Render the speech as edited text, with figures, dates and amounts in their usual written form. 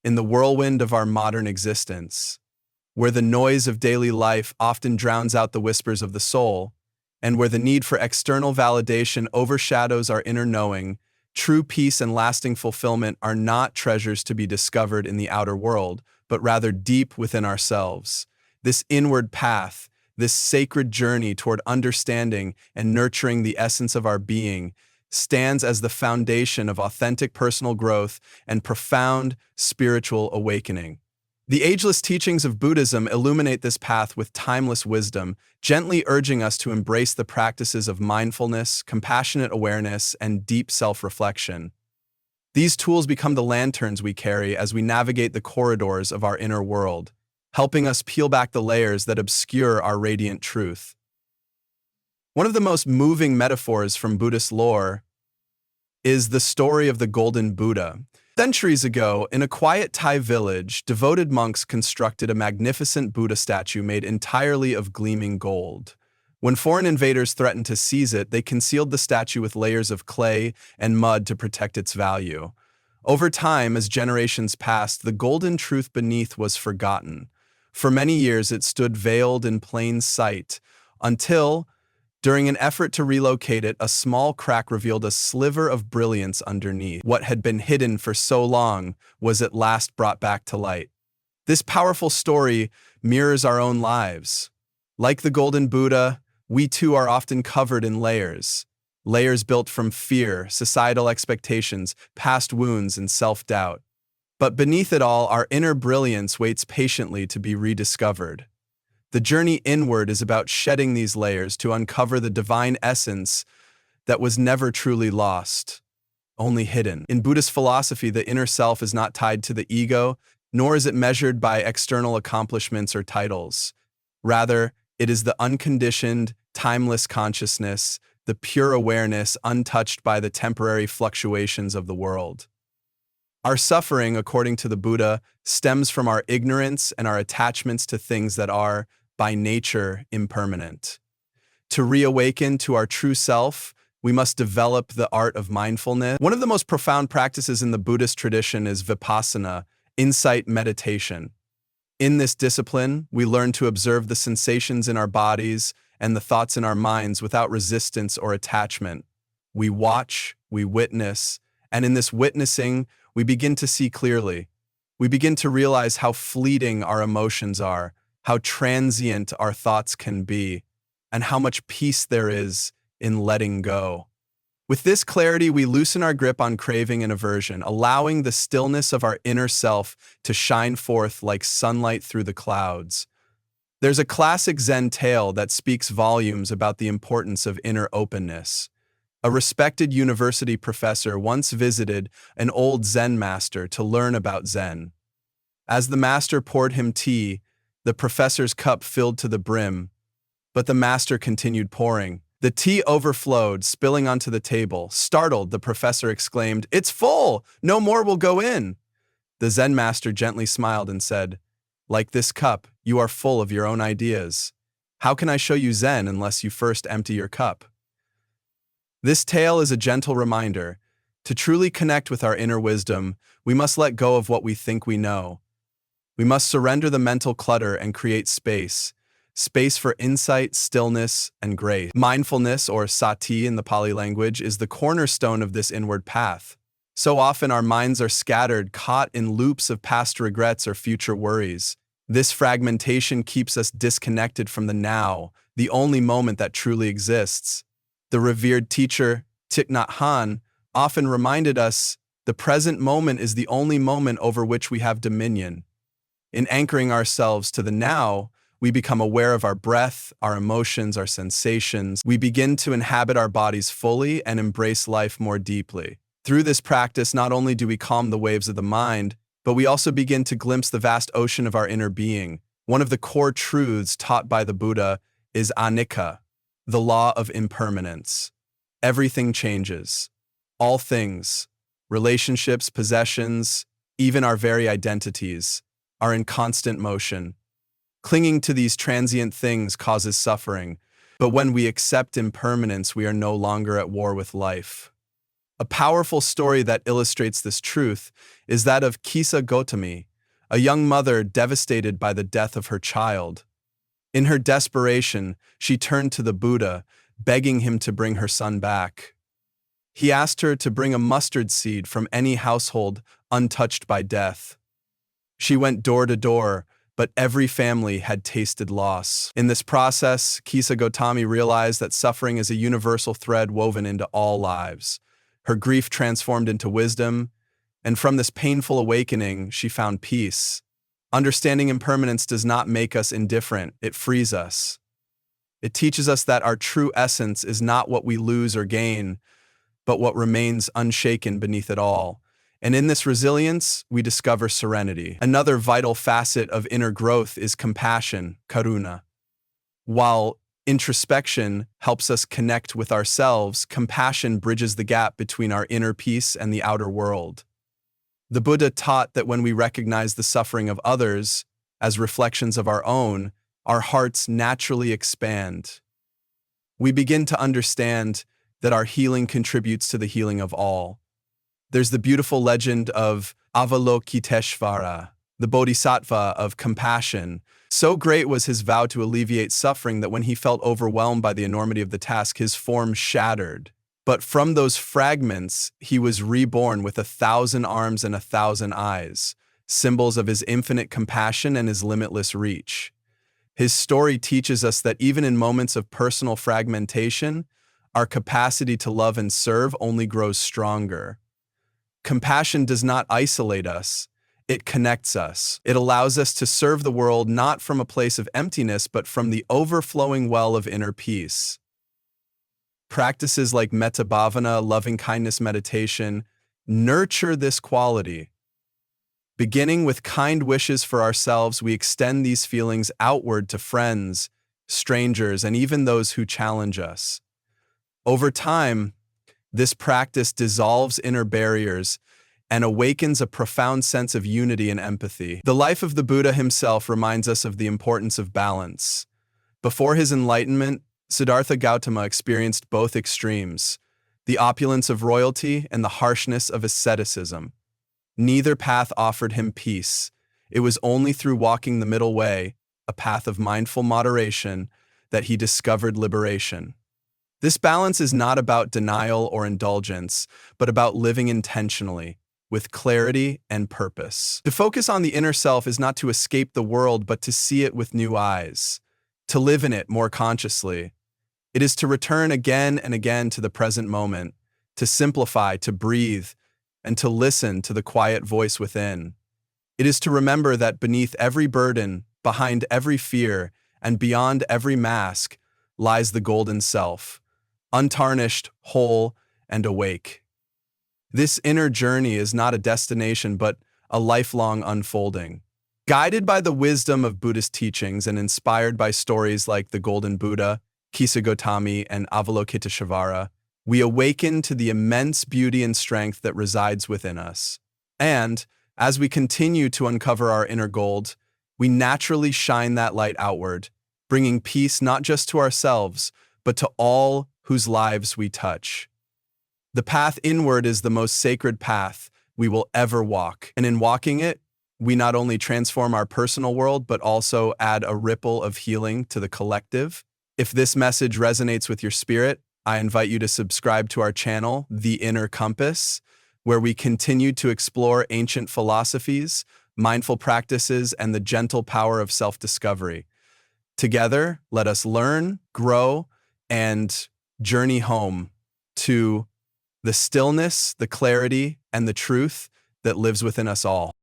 in the whirlwind of our modern existence, where the noise of daily life often drowns out the whispers of the soul, and where the need for external validation overshadows our inner knowing, true peace and lasting fulfillment are not treasures to be discovered in the outer world, but rather deep within ourselves. This inward path, this sacred journey toward understanding and nurturing the essence of our being, stands as the foundation of authentic personal growth and profound spiritual awakening. The ageless teachings of Buddhism illuminate this path with timeless wisdom, gently urging us to embrace the practices of mindfulness, compassionate awareness, and deep self-reflection. These tools become the lanterns we carry as we navigate the corridors of our inner world, helping us peel back the layers that obscure our radiant truth. One of the most moving metaphors from Buddhist lore is the story of the Golden Buddha. Centuries ago, in a quiet Thai village, devoted monks constructed a magnificent Buddha statue made entirely of gleaming gold. When foreign invaders threatened to seize it, they concealed the statue with layers of clay and mud to protect its value. Over time, as generations passed, the golden truth beneath was forgotten. For many years, it stood veiled in plain sight, until, during an effort to relocate it, a small crack revealed a sliver of brilliance underneath. What had been hidden for so long was at last brought back to light. This powerful story mirrors our own lives. Like the Golden Buddha, we too are often covered in layers. Layers built from fear, societal expectations, past wounds, and self-doubt. But beneath it all, our inner brilliance waits patiently to be rediscovered. The journey inward is about shedding these layers to uncover the divine essence that was never truly lost, only hidden. In Buddhist philosophy, the inner self is not tied to the ego, nor is it measured by external accomplishments or titles. Rather, it is the unconditioned, timeless consciousness, the pure awareness untouched by the temporary fluctuations of the world. Our suffering, according to the Buddha, stems from our ignorance and our attachments to things that are, by nature, impermanent. To reawaken to our true self, we must develop the art of mindfulness. One of the most profound practices in the Buddhist tradition is vipassana, insight meditation. In this discipline, we learn to observe the sensations in our bodies and the thoughts in our minds without resistance or attachment. We watch, we witness, and in this witnessing, we begin to see clearly. We begin to realize how fleeting our emotions are, how transient our thoughts can be, and how much peace there is in letting go. With this clarity, we loosen our grip on craving and aversion, allowing the stillness of our inner self to shine forth like sunlight through the clouds. There's a classic Zen tale that speaks volumes about the importance of inner openness. A respected university professor once visited an old Zen master to learn about Zen. As the master poured him tea, the professor's cup filled to the brim, but the master continued pouring. The tea overflowed, spilling onto the table. Startled, the professor exclaimed, "It's full! No more will go in!" The Zen master gently smiled and said, "Like this cup, you are full of your own ideas. How can I show you Zen unless you first empty your cup?" This tale is a gentle reminder. To truly connect with our inner wisdom, we must let go of what we think we know. We must surrender the mental clutter and create space for insight, stillness, and grace. Mindfulness, or sati in the Pali language, is the cornerstone of this inward path. So often our minds are scattered, caught in loops of past regrets or future worries. This fragmentation keeps us disconnected from the now, the only moment that truly exists. The revered teacher, Thich Nhat Hanh, often reminded us the present moment is the only moment over which we have dominion. In anchoring ourselves to the now, we become aware of our breath, our emotions, our sensations. We begin to inhabit our bodies fully and embrace life more deeply. Through this practice, not only do we calm the waves of the mind, but we also begin to glimpse the vast ocean of our inner being. One of the core truths taught by the Buddha is anicca, the law of impermanence. Everything changes. All things, relationships, possessions, even our very identities, are in constant motion. Clinging to these transient things causes suffering, but when we accept impermanence, we are no longer at war with life. A powerful story that illustrates this truth is that of Kisa Gotami, a young mother devastated by the death of her child. In her desperation, she turned to the Buddha, begging him to bring her son back. He asked her to bring a mustard seed from any household untouched by death. She went door to door, but every family had tasted loss. In this process, Kisa Gotami realized that suffering is a universal thread woven into all lives. Her grief transformed into wisdom, and from this painful awakening, she found peace. Understanding impermanence does not make us indifferent, it frees us. It teaches us that our true essence is not what we lose or gain, but what remains unshaken beneath it all. And in this resilience, we discover serenity. Another vital facet of inner growth is compassion, karuna. While introspection helps us connect with ourselves, compassion bridges the gap between our inner peace and the outer world. The Buddha taught that when we recognize the suffering of others as reflections of our own, our hearts naturally expand. We begin to understand that our healing contributes to the healing of all. There's the beautiful legend of Avalokiteshvara, the bodhisattva of compassion. So great was his vow to alleviate suffering that when he felt overwhelmed by the enormity of the task, his form shattered. But from those fragments, he was reborn with 1,000 arms and 1,000 eyes, symbols of his infinite compassion and his limitless reach. His story teaches us that even in moments of personal fragmentation, our capacity to love and serve only grows stronger. Compassion does not isolate us, it connects us. It allows us to serve the world not from a place of emptiness, but from the overflowing well of inner peace. Practices like metta bhavana, loving-kindness meditation, nurture this quality. Beginning with kind wishes for ourselves, we extend these feelings outward to friends, strangers, and even those who challenge us. Over time, this practice dissolves inner barriers and awakens a profound sense of unity and empathy. The life of the Buddha himself reminds us of the importance of balance. Before his enlightenment, Siddhartha Gautama experienced both extremes, the opulence of royalty and the harshness of asceticism. Neither path offered him peace. It was only through walking the middle way, a path of mindful moderation, that he discovered liberation. This balance is not about denial or indulgence, but about living intentionally, with clarity and purpose. To focus on the inner self is not to escape the world, but to see it with new eyes, to live in it more consciously. It is to return again and again to the present moment, to simplify, to breathe, and to listen to the quiet voice within. It is to remember that beneath every burden, behind every fear, and beyond every mask lies the golden self, untarnished, whole, and awake. This inner journey is not a destination, but a lifelong unfolding. Guided by the wisdom of Buddhist teachings and inspired by stories like the Golden Buddha, Kisa Gotami, and Avalokiteshvara, we awaken to the immense beauty and strength that resides within us. And, as we continue to uncover our inner gold, we naturally shine that light outward, bringing peace not just to ourselves, but to all whose lives we touch. The path inward is the most sacred path we will ever walk, and in walking it, we not only transform our personal world, but also add a ripple of healing to the collective. If this message resonates with your spirit, I invite you to subscribe to our channel, The Inner Compass, where we continue to explore ancient philosophies, mindful practices, and the gentle power of self-discovery. Together, let us learn, grow, and journey home to the stillness, the clarity, and the truth that lives within us all.